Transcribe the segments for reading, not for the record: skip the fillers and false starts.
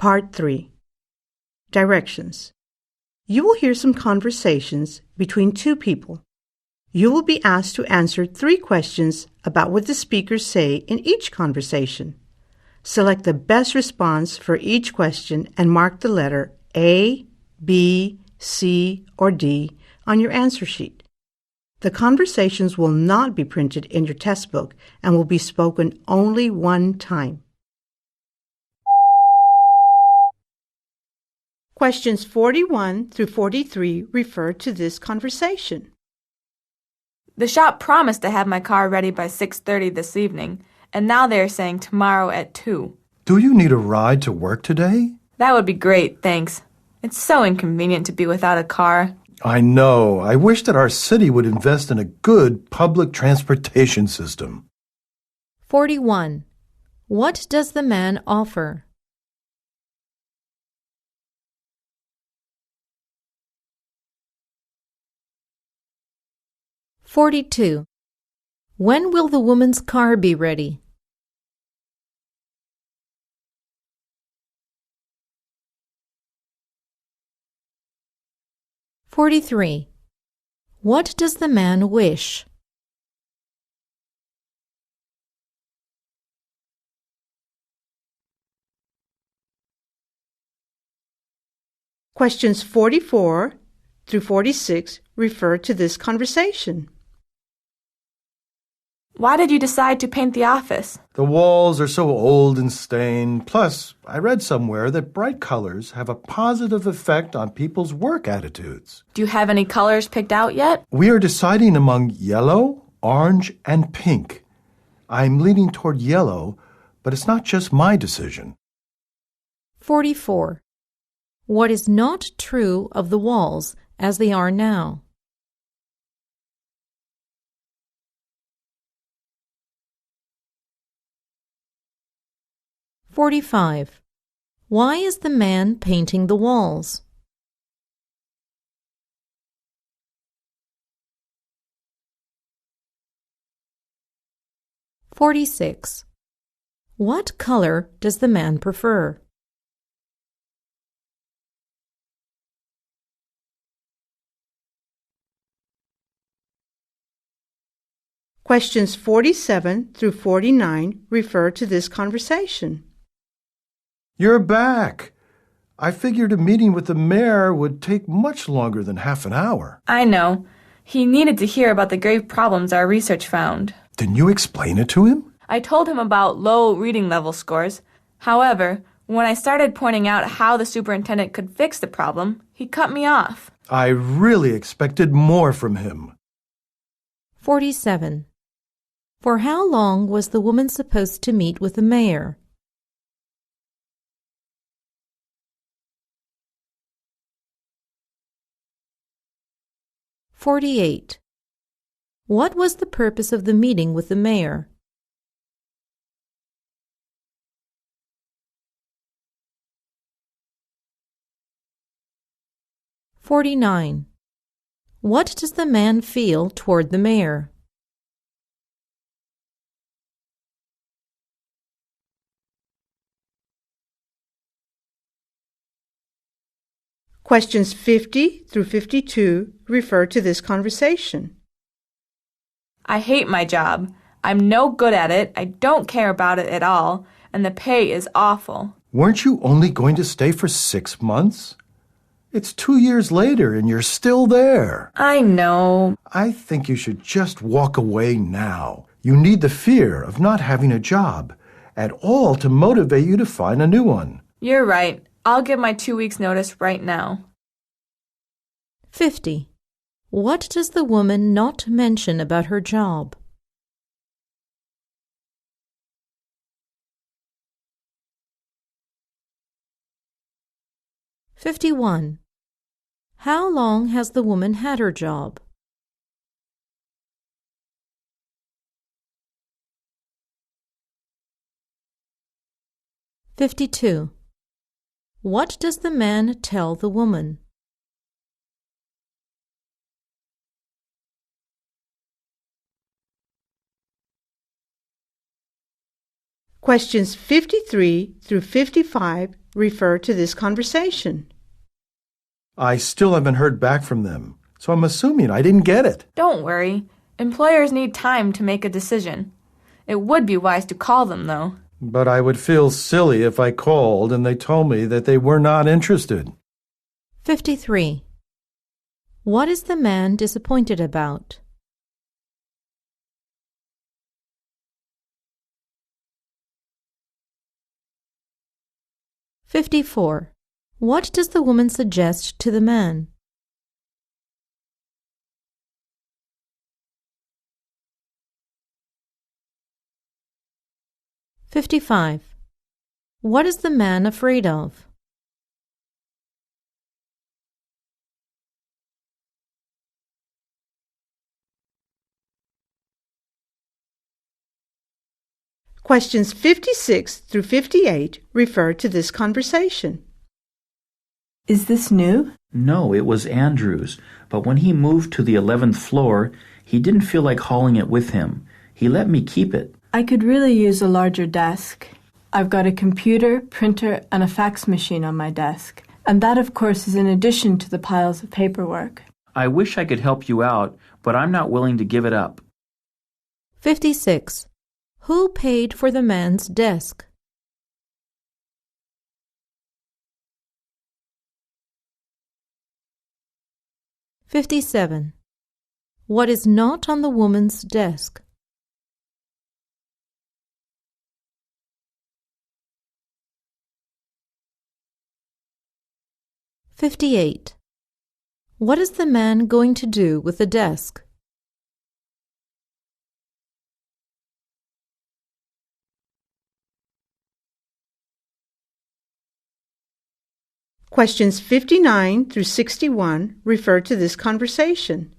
Part 3. Directions. You will hear some conversations between two people. You will be asked to answer 3 questions about what the speakers say in each conversation. Select the best response for each question and mark the letter A, B, C, or D on your answer sheet. The conversations will not be printed in your test book and will be spoken only one time. Questions 41 through 43 refer to this conversation. The shop promised to have my car ready by 6:30 this evening, and now they are saying tomorrow at 2. Do you need a ride to work today? That would be great, thanks. It's so inconvenient to be without a car. I know. I wish that our city would invest in a good public transportation system. 41. What does the man offer? (42) When will the woman's car be ready? (43) What does the man wish? Questions 44 through 46 refer to this conversation. Why did you decide to paint the office? The walls are so old and stained. Plus, I read somewhere that bright colors have a positive effect on people's work attitudes. Do you have any colors picked out yet? We are deciding among yellow, orange, and pink. I'm leaning toward yellow, but it's not just my decision. 44. What is not true of the walls as they are now? (45) Why is the man painting the walls? (46) What color does the man prefer? Questions 47 through 49 refer to this conversation. You're back. I figured a meeting with the mayor would take much longer than half an hour. I know. He needed to hear about the grave problems our research found. Didn't you explain it to him? I told him about low reading level scores. However, when I started pointing out how the superintendent could fix the problem, he cut me off. I really expected more from him. 47. For how long was the woman supposed to meet with the mayor? 48. What was the purpose of the meeting with the mayor? 49. What does the man feel toward the mayor? Questions 50 through 52 refer to this conversation. I hate my job. I'm no good at it, I don't care about it at all, and the pay is awful. Weren't you only going to stay for 6 months? It's 2 years later and you're still there. I know. I think you should just walk away now. You need the fear of not having a job at all to motivate you to find a new one. You're right. I'll give my 2 weeks' notice right now. 50. What does the woman not mention about her job? (51) How long has the woman had her job? (52) What does the man tell the woman? Questions 53 through 55 refer to this conversation. I still haven't heard back from them, so I'm assuming I didn't get it. Don't worry. Employers need time to make a decision. It would be wise to call them, though. But I would feel silly if I called and they told me that they were not interested. 53. What is the man disappointed about? (54) What does the woman suggest to the man? (55) What is the man afraid of? Questions 56 through 58 refer to this conversation. Is this new? No, it was Andrew's, but when he moved to the 11th floor, he didn't feel like hauling it with him. He let me keep it. I could really use a larger desk. I've got a computer, printer, and a fax machine on my desk. And that, of course, is in addition to the piles of paperwork. I wish I could help you out, but I'm not willing to give it up. 56. Who paid for the man's desk? (57) What is not on the woman's desk? (58) What is the man going to do with the desk? Questions 59 through 61 refer to this conversation.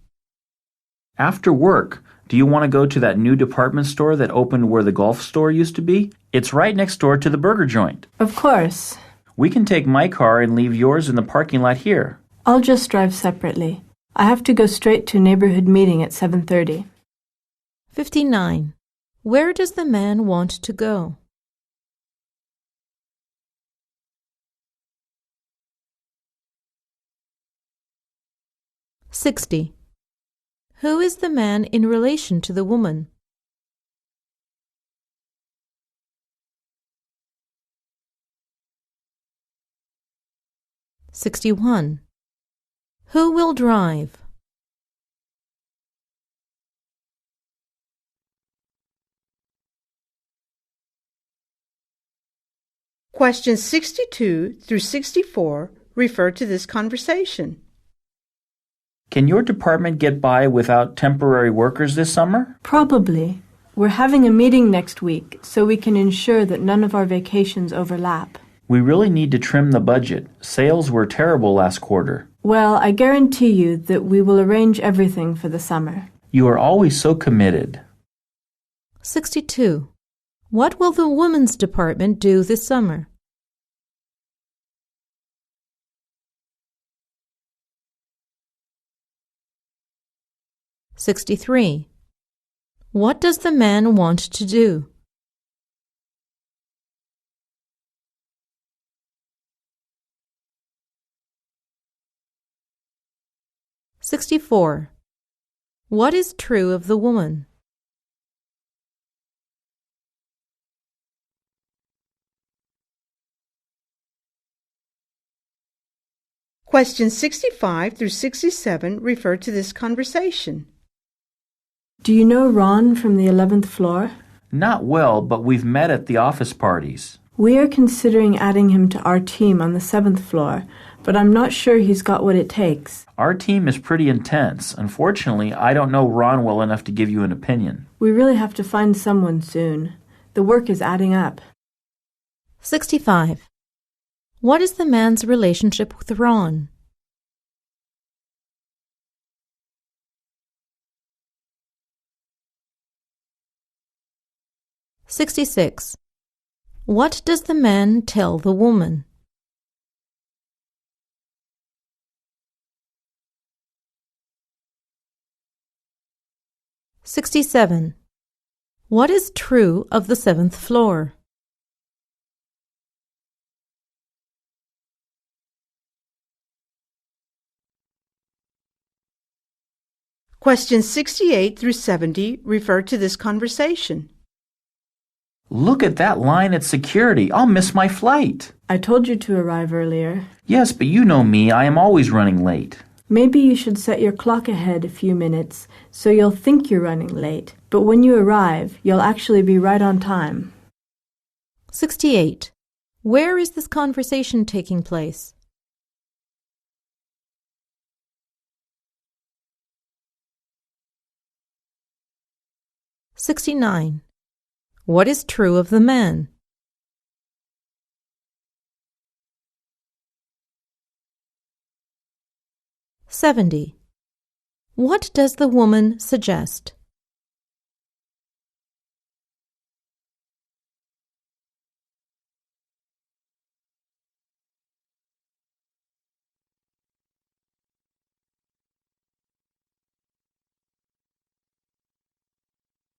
After work, do you want to go to that new department store that opened where the golf store used to be? It's right next door to the burger joint. Of course. We can take my car and leave yours in the parking lot here. I'll just drive separately. I have to go straight to a neighborhood meeting at 7:30. 59. Where does the man want to go? (60) Who is the man in relation to the woman? (61) Who will drive? Questions 62 through 64 refer to this conversation. Can your department get by without temporary workers this summer? Probably. We're having a meeting next week so we can ensure that none of our vacations overlap. We really need to trim the budget. Sales were terrible last quarter. Well, I guarantee you that we will arrange everything for the summer. You are always so committed. 62. What will the women's department do this summer? (63) What does the man want to do? (64) What is true of the woman? Questions 65 through 67 refer to this conversation. Do you know Ron from the 11th floor? Not well, but we've met at the office parties. We are considering adding him to our team on the 7th floor, but I'm not sure he's got what it takes. Our team is pretty intense. Unfortunately, I don't know Ron well enough to give you an opinion. We really have to find someone soon. The work is adding up. 65. What is the man's relationship with Ron? (66) What does the man tell the woman? (67) What is true of the 7th floor? Questions 68 through 70 refer to this conversation. Look at that line at security. I'll miss my flight. I told you to arrive earlier. Yes, but you know me. I am always running late. Maybe you should set your clock ahead a few minutes so you'll think you're running late, but when you arrive, you'll actually be right on time. 68. Where is this conversation taking place? (69) What is true of the man? 70. What does the woman suggest?